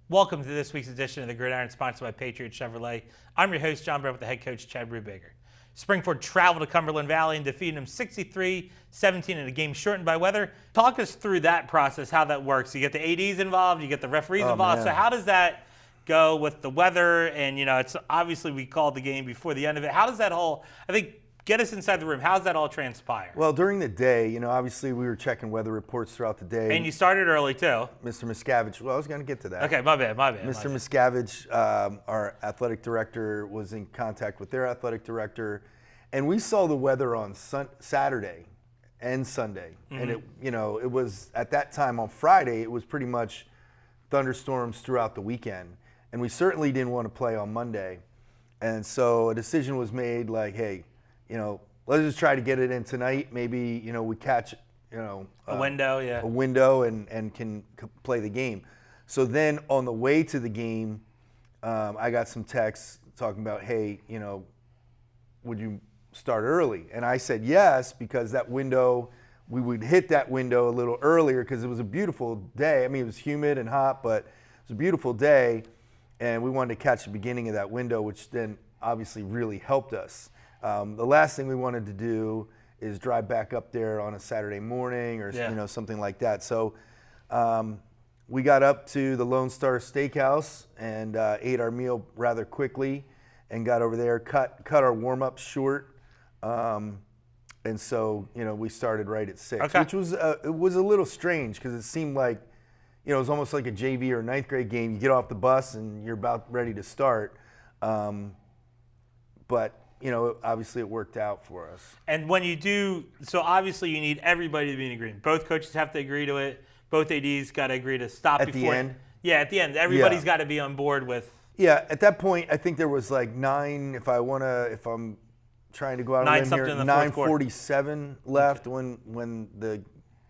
Welcome to this week's edition of the Gridiron, sponsored by Patriot Chevrolet. I'm your host, John Brett, with the head coach, Chad Brubaker. Springford traveled to Cumberland Valley and defeated them 63-17 in a game shortened by weather. Talk us through that process, how that works. You get the ADs involved, you get the referees involved. Man. So how does that go with the weather? And, you know, it's obviously we called the game before the end of it. How does that whole, I think, get us inside the room. How does that all transpire? Well, during the day, you know, obviously we were checking weather reports throughout the day. And you started early, too. Mr. Miscavige, well, I was going to get to that. Okay, my bad. Mr. Miscavige, our athletic director, was in contact with their athletic director, and we saw the weather on Saturday and Sunday. Mm-hmm. And, it was, at that time on Friday, it was pretty much thunderstorms throughout the weekend. And we certainly didn't want to play on Monday. And so a decision was made like, hey, let's just try to get it in tonight. Maybe, we catch, a window, yeah. A window and can play the game. So then on the way to the game, I got some texts talking about, hey, would you start early? And I said yes, because that window, we would hit that window a little earlier because it was a beautiful day. I mean, it was humid and hot, but it was a beautiful day. And we wanted to catch the beginning of that window, which then obviously really helped us. The last thing we wanted to do is drive back up there on a Saturday morning or something like that. So we got up to the Lone Star Steakhouse and ate our meal rather quickly and got over there, cut our warm-up short. And so, we started right at 6, which was it was a little strange because it seemed like, it was almost like a JV or ninth grade game. You get off the bus and you're about ready to start. But obviously it worked out for us. And when you do, so obviously you need everybody to be in agreement. Both coaches have to agree to it. Both ADs got to agree to stop at before. The end? Yeah, at the end. Everybody's got to be on board with. Yeah, at that point, I think there was like 9, if I'm trying to go out on a limb here, 9:47 left when the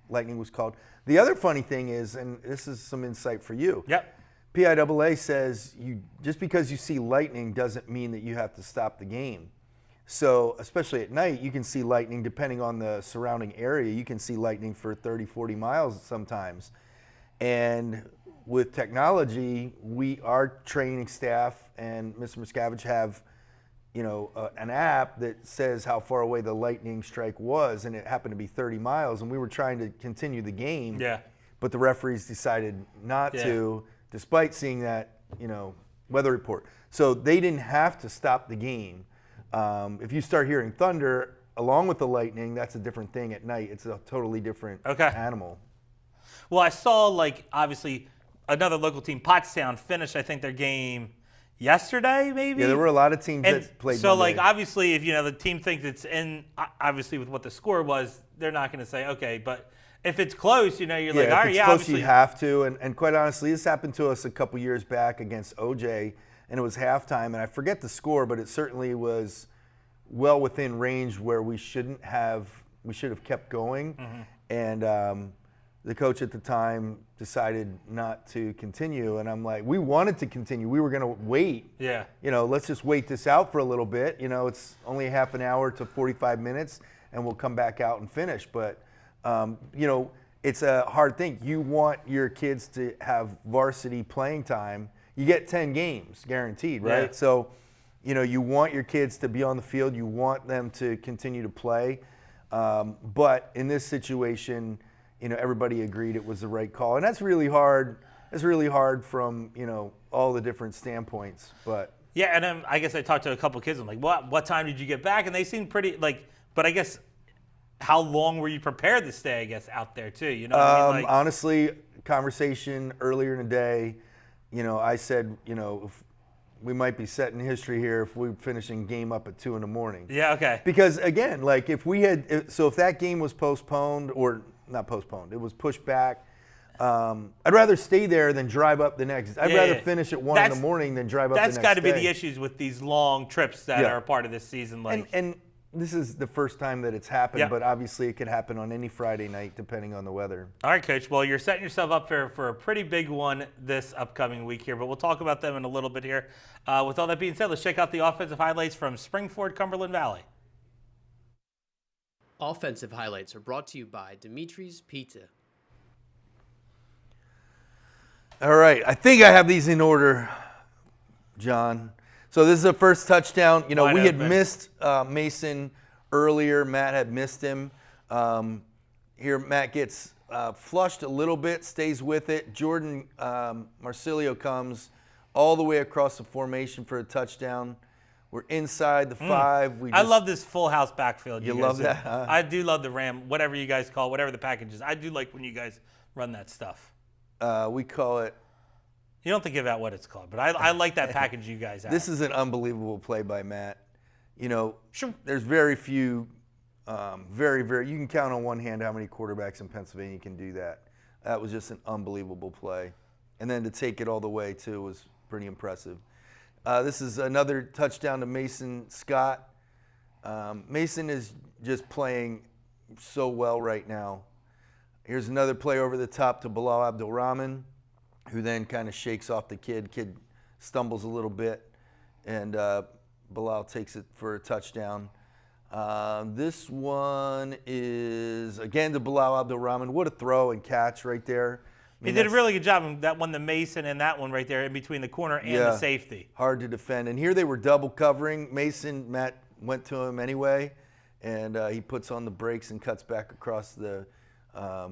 Lightning was called. The other funny thing is, and this is some insight for you. Yep. PIAA says just because you see lightning doesn't mean that you have to stop the game. So especially at night, you can see lightning depending on the surrounding area. You can see lightning for 30, 40 miles sometimes. And with technology, our training staff and Mr. Miscavige have, an app that says how far away the lightning strike was, and it happened to be 30 miles, and we were trying to continue the game. Yeah. But the referees decided not to, despite seeing that, weather report. So they didn't have to stop the game. If you start hearing thunder along with the lightning, that's a different thing at night. It's a totally different animal. Well, I saw, obviously, another local team, Pottstown, finished, I think, their game yesterday, maybe? Yeah, there were a lot of teams that played So, Monday. obviously, if, the team thinks it's in, obviously, with what the score was, they're not going to say, okay, but if it's close, you're like, all right, if it's close, obviously. You have to. And quite honestly, this happened to us a couple years back against OJ, and it was halftime, and I forget the score, but it certainly was well within range where we should have kept going. Mm-hmm. And the coach at the time decided not to continue, and I'm like, we wanted to continue. We were going to wait. Yeah. Let's just wait this out for a little bit. It's only half an hour to 45 minutes, and we'll come back out and finish. But, it's a hard thing. You want your kids to have varsity playing time. You get 10 games guaranteed, right? Yeah. So, you want your kids to be on the field. You want them to continue to play. But in this situation, everybody agreed it was the right call. And that's really hard. It's really hard from, all the different standpoints. But yeah, and then I guess I talked to a couple of kids. I'm like, what time did you get back? And they seemed pretty, but I guess how long were you prepared to stay, I guess, out there too? You know what I mean? Honestly, conversation earlier in the day, I said, if we might be setting history here if we're finishing game up at 2 a.m. Yeah, okay. Because again, if that game was postponed or not postponed, it was pushed back, I'd rather stay there than drive up the next. I'd rather finish at 1 a.m. than drive up the next day. That's got to be the issues with these long trips that are a part of this season. And this is the first time that it's happened, Yep. but obviously it could happen on any Friday night depending on the weather. All right, Coach. Well, you're setting yourself up for a pretty big one this upcoming week here, but we'll talk about them in a little bit here. With all that being said, let's check out the offensive highlights from Springford, Cumberland Valley. Offensive highlights are brought to you by Dimitri's Pizza. All right, I think I have these in order, John. So this is the first touchdown. You know, Wide we had open. missed Mason earlier. Matt had missed him. Here, Matt gets flushed a little bit, stays with it. Jordan Marsilio comes all the way across the formation for a touchdown. We're inside the 5. I love this full house backfield. You guys love do. that, huh? I do love the Ram, whatever you guys call it, whatever the package is. I do like when you guys run that stuff. We call it. You don't have to give out what it's called, but I like that package you guys have. This is an unbelievable play by Matt. You know, Sure. there's very few, very, you can count on one hand how many quarterbacks in Pennsylvania can do that. That was just an unbelievable play. And then to take it all the way, too, was pretty impressive. This is another touchdown to Mason Scott. Mason is just playing so well right now. Here's another play over the top to Bilal Abdulrahman, who then kind of shakes off the kid. Kid stumbles a little bit, and Bilal takes it for a touchdown. This one is, again, to Bilal Abdulrahman. What a throw and catch right there. I He mean, did a that's really good job on that one, the Mason, and that one right there in between the corner and the safety. hard to defend. And here they were double covering. Matt went to him anyway, and he puts on the brakes and cuts back across the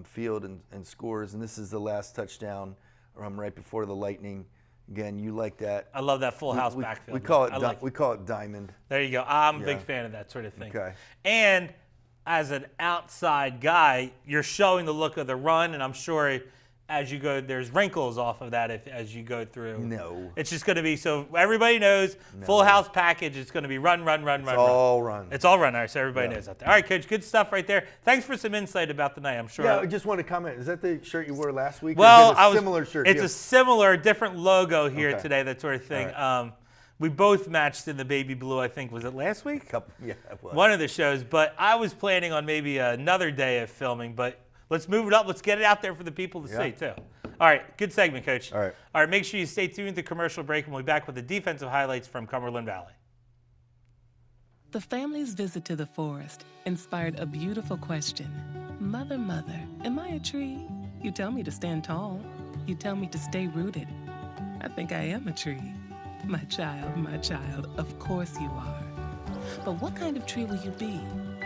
field and scores. And this is the last touchdown right before the Lightning. Again, you like that. I love that full house backfield. We call it I like we call it diamond. There you go. I'm a big Yeah. fan of that sort of thing. Okay. And as an outside guy, you're showing the look of the run, and I'm sure as you go, there's wrinkles off of that as you go through. No. It's just going to be, so everybody knows, full house package, it's going to be run. It's all run. It's all run. All right, so everybody knows out there. All right, Coach, good stuff right there. Thanks for some insight about the night, I'm sure. Yeah, I just want to comment. Is that the shirt you wore last week? Well, or is it a similar shirt. It's Yeah. a similar, different logo here Okay. today, that sort of thing. All We both matched in the baby blue, I think. Was it last week? Yeah, it was. One of the shows, but I was planning on maybe another day of filming, but let's move it up. Let's get it out there for the people to see, too. All right, good segment, Coach. All right. All right, make sure you stay tuned to commercial break, and we'll be back with the defensive highlights from Cumberland Valley. The family's visit to the forest inspired a beautiful question. Mother, mother, am I a tree? You tell me to stand tall. You tell me to stay rooted. I think I am a tree. My child, of course you are. But what kind of tree will you be?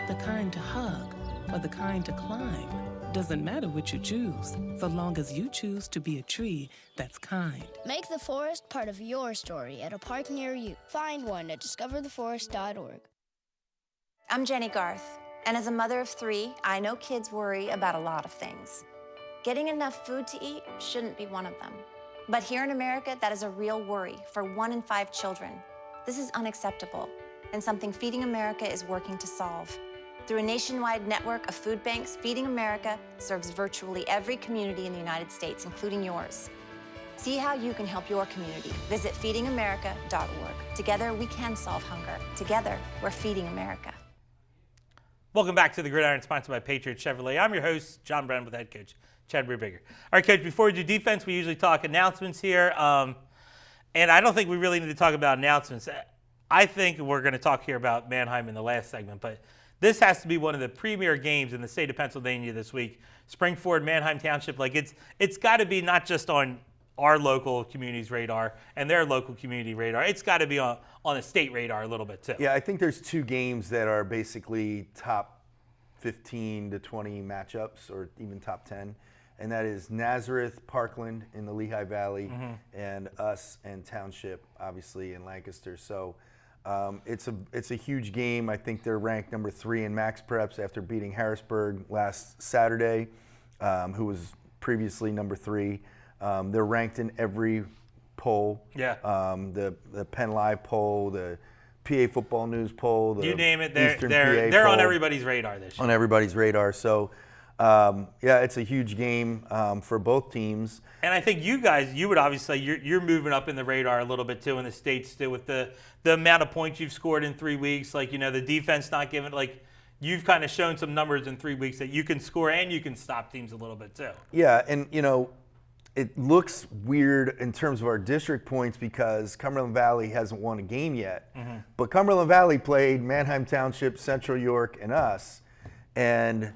The kind to hug or the kind to climb? Doesn't matter which you choose, so long as you choose to be a tree that's kind. Make the forest part of your story at a park near you. Find one at discovertheforest.org. I'm Jenny Garth, and as a mother of 3, I know kids worry about a lot of things. Getting enough food to eat shouldn't be one of them. But here in America, that is a real worry for 1 in 5 children. This is unacceptable, and something Feeding America is working to solve. Through a nationwide network of food banks, Feeding America serves virtually every community in the United States, including yours. See how you can help your community. Visit feedingamerica.org. Together, we can solve hunger. Together, we're Feeding America. Welcome back to the Gridiron, sponsored by Patriot Chevrolet. I'm your host, John Brennan, with head coach Chad Brubaker. All right, Coach, before we do defense, we usually talk announcements here. And I don't think we really need to talk about announcements. I think we're going to talk here about Mannheim in the last segment, but this has to be one of the premier games in the state of Pennsylvania this week. Springford, Mannheim Township, like it's got to be not just on our local community's radar and their local community radar. It's got to be on the state radar a little bit too. Yeah, I think there's 2 games that are basically top 15 to 20 matchups, or even top 10, and that is Nazareth, Parkland in the Lehigh Valley, and us and Township, obviously in Lancaster. So it's a huge game. I think they're ranked number 3 in Max Preps after beating Harrisburg last Saturday, who was previously number 3. They're ranked in every poll. Yeah. The Penn Live poll, the PA Football News poll, the You name it, Eastern they're PA on poll, everybody's radar this year. on everybody's radar. So yeah, it's a huge game for both teams. And I think you guys, you would obviously, you're moving up in the radar a little bit too in the States too with the amount of points you've scored in 3 weeks. Like, the defense not giving, like, you've kind of shown some numbers in 3 weeks that you can score and you can stop teams a little bit too. Yeah, and, it looks weird in terms of our district points because Cumberland Valley hasn't won a game yet. Mm-hmm. But Cumberland Valley played Manheim Township, Central York, and us. And,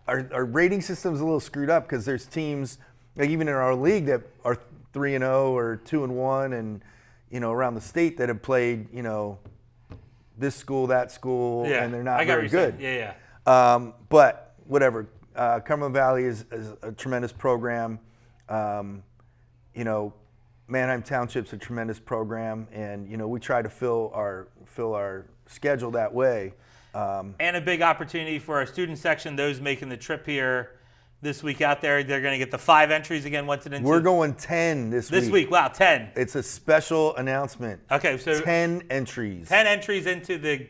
our rating system's a little screwed up because there's teams, like even in our league, that are 3-0 or 2-1 and, around the state that have played, this school, that school, and they're not very good. Yeah. But whatever. Cumberland Valley is a tremendous program. Manheim Township's a tremendous program, and we try to fill our schedule that way. And a big opportunity for our student section. Those making the trip here this week out there, they're going to get the 5 entries again. What's it into? We're going 10 this week. This week, wow, 10. It's a special announcement. Okay, so 10 entries. 10 entries into the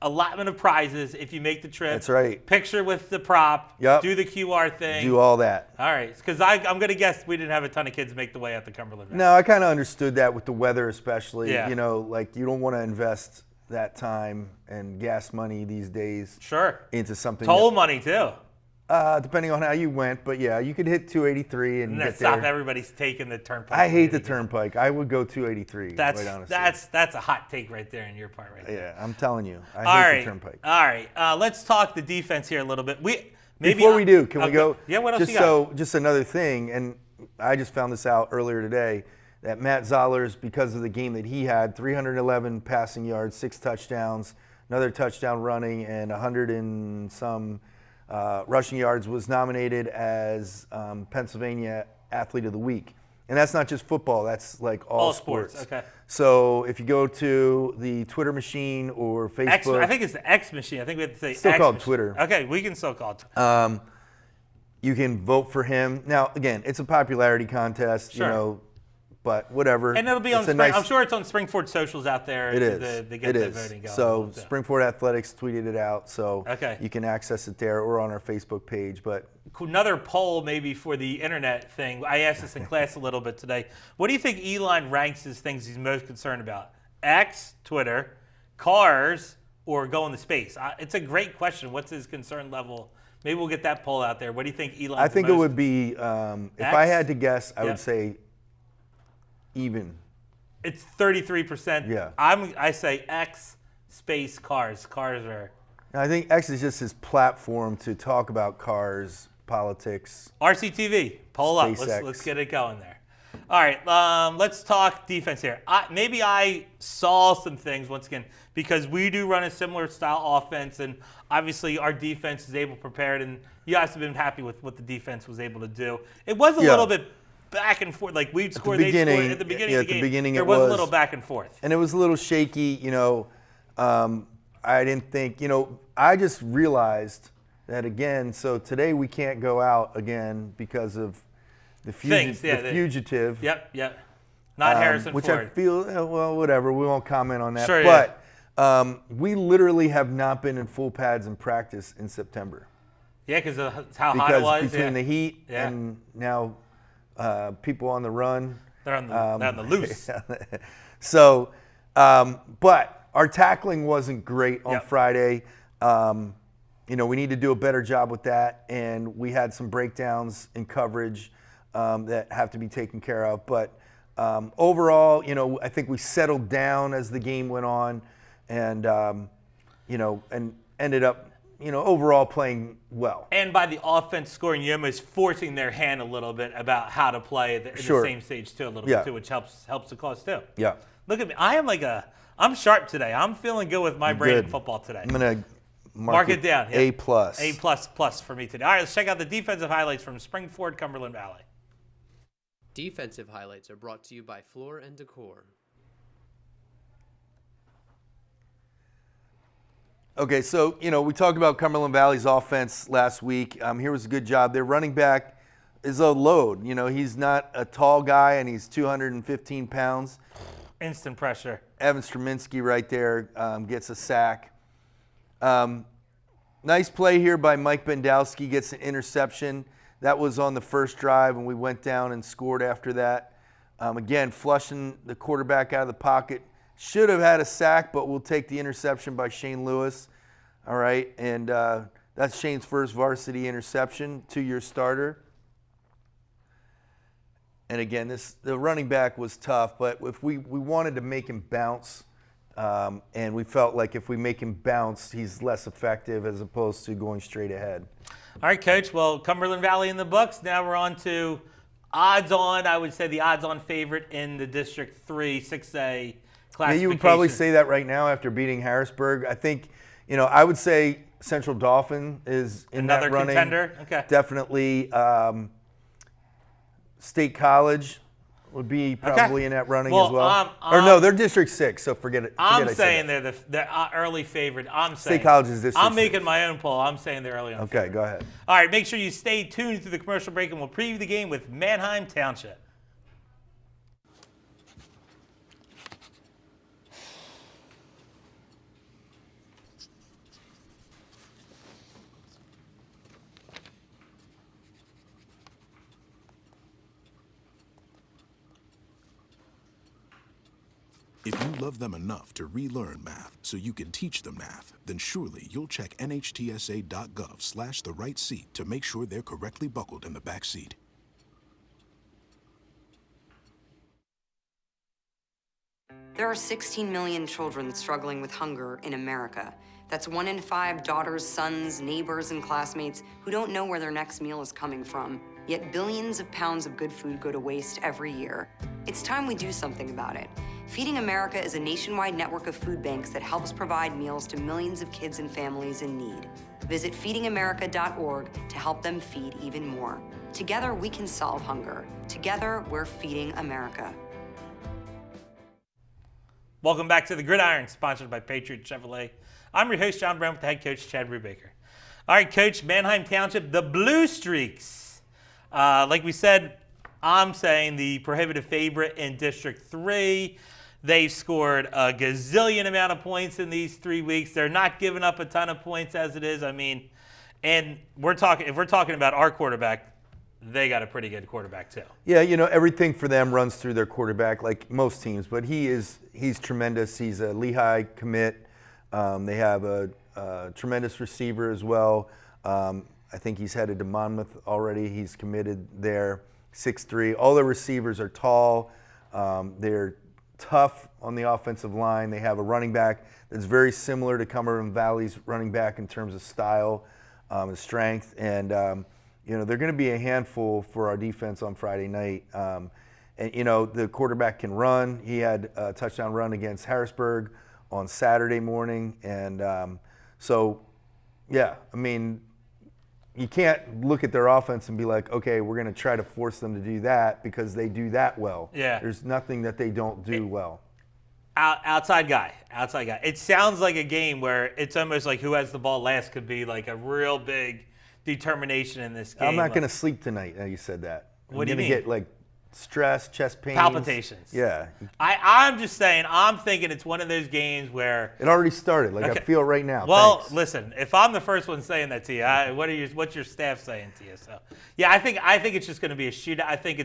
allotment of prizes if you make the trip. That's right. Picture with the prop. Yep. Do the QR thing. Do all that. All right, because I'm going to guess we didn't have a ton of kids make the way out to Cumberland Valley. No, I kind of understood that with the weather especially. Yeah. Like you don't want to invest that time and gas money these days. Sure. Into something. Toll money too. Depending on how you went, but yeah, you could hit 283 and get stop there. Everybody's taking the turnpike. I hate the turnpike. I would go 283. That's quite honestly. that's a hot take right there in your part right there. Yeah, I'm telling you, I hate the turnpike. All right, let's talk the defense here a little bit. Before we do, can we go? Yeah, what else you got? Just another thing, and I just found this out earlier today that Matt Zollers, because of the game that he had, 311 passing yards, 6 touchdowns, another touchdown running, and 100 and some rushing yards, was nominated as Pennsylvania Athlete of the Week. And that's not just football, that's like all sports. Okay. So if you go to the Twitter machine or Facebook. I think it's the X machine. I think we have to say still X called machine. Twitter. Okay, we can still call it. You can vote for him. Now, again, it's a popularity contest, Sure. But whatever. And it'll be on Spring. I'm sure it's on Springford socials out there. It is. To get the voting going. So Springford Athletics tweeted it out, so okay. You can access it there or on our Facebook page. But another poll maybe for the internet thing. I asked this in class a little bit today. What do you think Elon ranks as things he's most concerned about? X, Twitter, cars, or going to space? It's a great question. What's his concern level? Maybe we'll get that poll out there. What do you think Elon? I think it would be, if I had to guess, I would say even. It's 33%. Yeah. I say X, space, cars. Cars are. I think X is just his platform to talk about cars, politics. RCTV, poll up. Let's get it going there. All right, let's talk defense here. Maybe I saw some things, once again, because we do run a similar style offense, and obviously our defense is able, prepared, and you guys have been happy with what the defense was able to do. It was a little bit back and forth. Like we'd score, they'd score at the beginning of the game. There was a little back and forth. And it was a little shaky, I didn't think, I just realized that again, so today we can't go out again because of the fugitive. Yep. Not Harrison which Ford. I feel, well, whatever. We won't comment on that. Sure, but we literally have not been in full pads in practice in September. Yeah, because of how hot it was. Because between the heat and now people on the run. They're on the loose. So, but our tackling wasn't great on Friday. We need to do a better job with that, and we had some breakdowns in coverage that have to be taken care of. But overall, I think we settled down as the game went on, and and ended up, overall playing well. And by the offense scoring, you're almost forcing their hand a little bit about how to play at the same stage too, a little bit too, which helps the cause too. Yeah. Look at me. I'm sharp today. I'm feeling good with my brain in football today. I'm gonna mark it down. A+. A++ for me today. All right, let's check out the defensive highlights from Springford, Cumberland Valley. Defensive highlights are brought to you by Floor and Decor. Okay, so, we talked about Cumberland Valley's offense last week. Here was a good job. Their running back is a load. He's not a tall guy, and he's 215 pounds. Instant pressure. Evan Straminsky right there gets a sack. Nice play here by Mike Bendowski, gets an interception. That was on the first drive, and we went down and scored after that. Again, flushing the quarterback out of the pocket. Should have had a sack, but we'll take the interception by Shane Lewis. All right, and that's Shane's first varsity interception, 2-year starter. And again, the running back was tough, but if we wanted to make him bounce, and we felt like if we make him bounce, he's less effective as opposed to going straight ahead. All right, Coach. Well, Cumberland Valley in the books. Now we're on to odds-on. I would say the odds-on favorite in the District 3 6A classification. Yeah, you would probably say that right now after beating Harrisburg. I think, I would say Central Dauphin is in another that running. Contender. Okay. Definitely. State College would be probably in that running as well. Or no, they're District 6, so forget it. I'm saying they're the early favorite. State College is District 6. I'm making my own poll. I'm saying they're early on. Okay, go ahead. All right, make sure you stay tuned through the commercial break, and we'll preview the game with Manheim Township. If you love them enough to relearn math so you can teach them math, then surely you'll check nhtsa.gov/the right seat to make sure they're correctly buckled in the back seat. There are 16 million children struggling with hunger in America. That's 1 in 5 daughters, sons, neighbors, and classmates who don't know where their next meal is coming from. Yet billions of pounds of good food go to waste every year. It's time we do something about it. Feeding America is a nationwide network of food banks that helps provide meals to millions of kids and families in need. Visit feedingamerica.org to help them feed even more. Together, we can solve hunger. Together, we're feeding America. Welcome back to the Gridiron, sponsored by Patriot Chevrolet. I'm your host, John Brown, with the head coach, Chad Brubaker. All right, Coach, Manheim Township, the Blue Streaks. Like we said, I'm saying the prohibitive favorite in District 3. They've scored a gazillion amount of points in these 3 weeks. They're not giving up a ton of points as it is. I mean, and if we're talking about our quarterback, they got a pretty good quarterback too. Yeah, everything for them runs through their quarterback, like most teams. But he's tremendous. He's a Lehigh commit. They have a tremendous receiver as well. I think he's headed to Monmouth already. He's committed there. 6'3". All their receivers are tall. They're tough on the offensive line. They have a running back that's very similar to Cumberland Valley's running back in terms of style and strength. And, they're going to be a handful for our defense on Friday night. And, the quarterback can run. He had a touchdown run against Harrisburg on Saturday morning. And you can't look at their offense and be like, okay, we're going to try to force them to do that because they do that well. Yeah. There's nothing that they don't do well. Outside guy. It sounds like a game where it's almost like who has the ball last could be like a real big determination in this game. I'm not going to sleep tonight. Now you said that. What do you mean? I'm going to get like stress, chest pains. Palpitations. Yeah. I'm just saying, I'm thinking it's one of those games where it already started. Like okay. I feel right now. Well, Thanks. listen, if I'm the first one saying that to you, what's your staff saying to you? So, yeah, I think it's just going to be a shootout. I think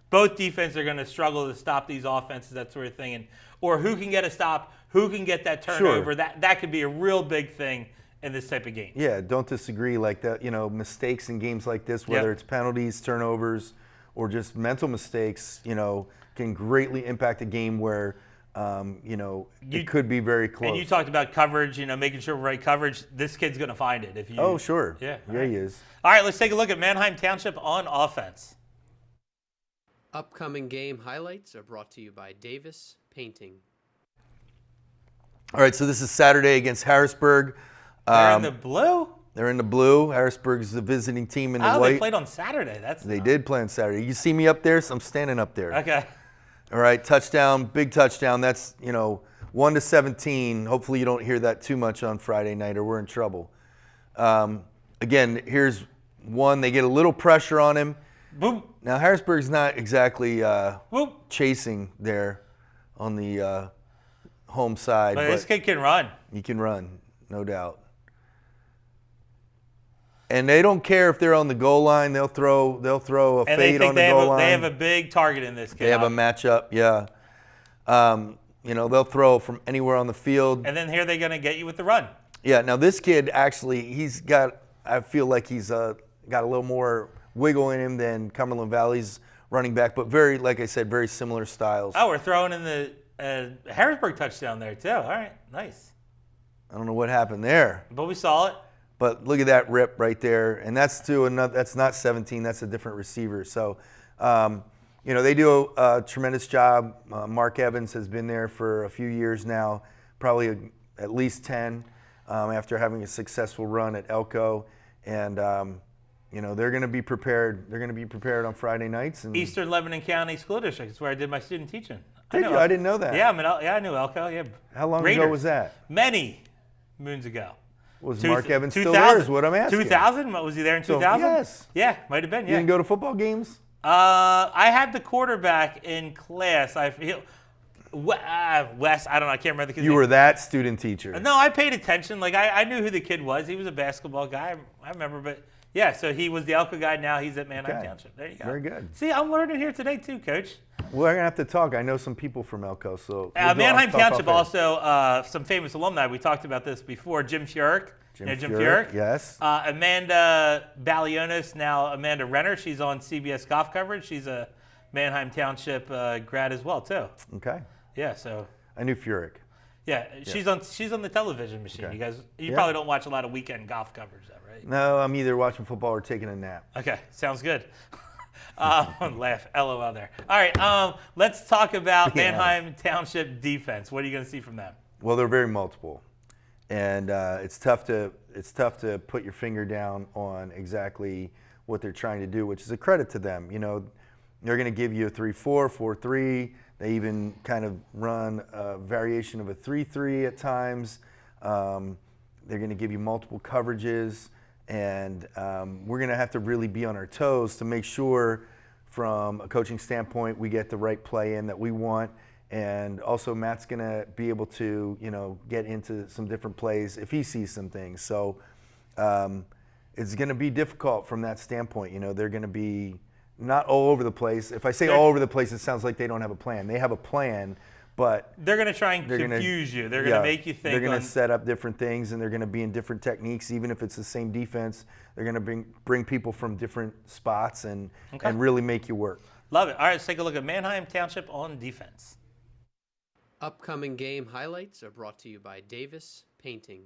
both defenses are going to struggle to stop these offenses, that sort of thing, or who can get a stop, who can get that turnover. Sure. That could be a real big thing in this type of game. Yeah, don't disagree. Like that, mistakes in games like this, whether it's penalties, turnovers, or just mental mistakes, can greatly impact a game where, it could be very close. And you talked about coverage, making sure right coverage. This kid's going to find it. Oh, sure. Yeah, right. He is. All right, let's take a look at Manheim Township on offense. Upcoming game highlights are brought to you by Davis Painting. All right, so this is Saturday against Harrisburg. They're in the blue? They're in the blue. Harrisburg's the visiting team in the white. Oh, they played on Saturday. They did play on Saturday. You see me up there? So I'm standing up there. Okay. All right, touchdown, big touchdown. That's, 1-17. Hopefully you don't hear that too much on Friday night or we're in trouble. Again, here's one. They get a little pressure on him. Boom. Now, Harrisburg's not exactly chasing there on the home side. But this kid can run. He can run, no doubt. And they don't care if they're on the goal line. They'll throw a fade on the goal line. They have a big target in this game. They have a matchup, yeah. They'll throw from anywhere on the field. And then here they're going to get you with the run. Yeah, now this kid actually, I feel like he's got a little more wiggle in him than Cumberland Valley's running back, but like I said, very similar styles. Oh, we're throwing in the Harrisburg touchdown there too. All right, nice. I don't know what happened there. But we saw it. But look at that rip right there, and that's to another. That's not 17. That's a different receiver. So, they do a tremendous job. Mark Evans has been there for a few years now, probably at least 10, after having a successful run at Elko, and they're going to be prepared. They're going to be prepared on Friday nights. And Eastern Lebanon County School District is where I did my student teaching. I didn't know that. Yeah, I knew Elko. Yeah. How long ago was that? Many moons ago. Was Mark Evans still there is what I'm asking. 2000? Was he there in 2000? Yes. Yeah, might have been, yeah. You didn't go to football games? I had the quarterback in class. Wes, I don't know, I can't remember the kid's name. You were that student teacher. No, I paid attention. Like, I knew who the kid was. He was a basketball guy. I remember, but yeah, so he was the Elko guy. Now he's at Manheim Township. There you go. Very good. See, I'm learning here today too, Coach. We're going to have to talk. I know some people from Elko. So Manheim Township also, some famous alumni. We talked about this before. Jim Furyk. Jim Furyk, yes. Amanda Balionis, now Amanda Renner. She's on CBS golf coverage. She's a Manheim Township grad as well, too. Okay. Yeah, so. I knew Furyk. Yeah, she's on the television machine. Okay. You probably don't watch a lot of weekend golf coverage, though, right? No, I'm either watching football or taking a nap. Okay, sounds good. Laugh, LOL there. All right, let's talk about Manheim Township defense. What are you going to see from them? Well, they're very multiple. And it's tough to put your finger down on exactly what they're trying to do, which is a credit to them. They're going to give you a 3-4, 4-3. They even kind of run a variation of a 3-3 at times. They're going to give you multiple coverages, and we're going to have to really be on our toes to make sure, from a coaching standpoint, we get the right play in that we want. And also, Matt's going to be able to, get into some different plays if he sees some things. So it's going to be difficult from that standpoint. They're going to be not all over the place. If I say all over the place, it sounds like they don't have a plan. They have a plan, but they're going to try and confuse you. They're going to make you think. They're going to set up different things, and they're going to be in different techniques. Even if it's the same defense, they're going to bring people from different spots and really make you work. Love it. All right, let's take a look at Manheim Township on defense. Upcoming game highlights are brought to you by Davis Painting.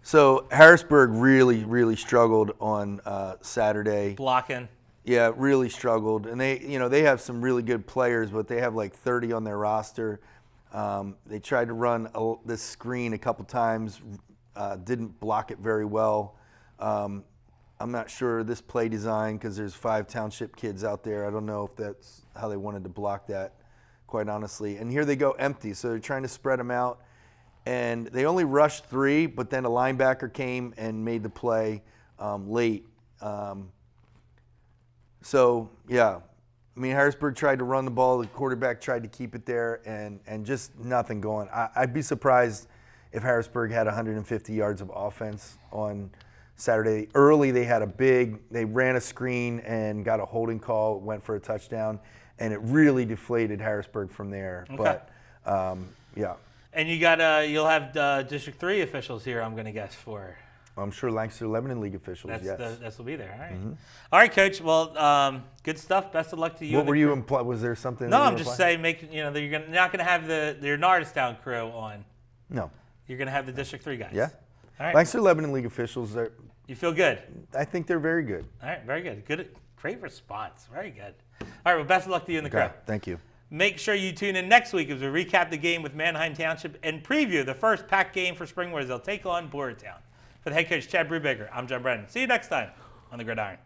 So Harrisburg really, really struggled on Saturday. Blocking. Yeah, really struggled, and they have some really good players, but they have like 30 on their roster. They tried to run this screen a couple times, didn't block it very well. I'm not sure this play design, because there's 5 township kids out there. I don't know if that's how they wanted to block that, quite honestly. And here they go empty, so they're trying to spread them out. And they only rushed 3, but then a linebacker came and made the play late. Harrisburg tried to run the ball. The quarterback tried to keep it there, and just nothing going. I'd be surprised if Harrisburg had 150 yards of offense on Saturday. Early, they ran a screen and got a holding call, went for a touchdown, and it really deflated Harrisburg from there. Okay. But, And you'll have District 3 officials here, I'm going to guess, for. I'm sure Lancaster Lebanon League officials, yes. That will be there. All right. Mm-hmm. All right, Coach. Well, good stuff. Best of luck to you. What were you implying? Was there something? No, I'm just saying, that you're not going to have your Norristown crew on. No. You're going to have the District 3 guys. Yeah. All right. Lancaster Lebanon League officials. You feel good? I think they're very good. All right, very good. Good, great response. Very good. All right, well, best of luck to you and the crew. Thank you. Make sure you tune in next week as we recap the game with Manheim Township and preview the first packed game for spring, where they'll take on Boyertown. For the head coach, Chad Brubaker, I'm John Brennan. See you next time on the Gridiron.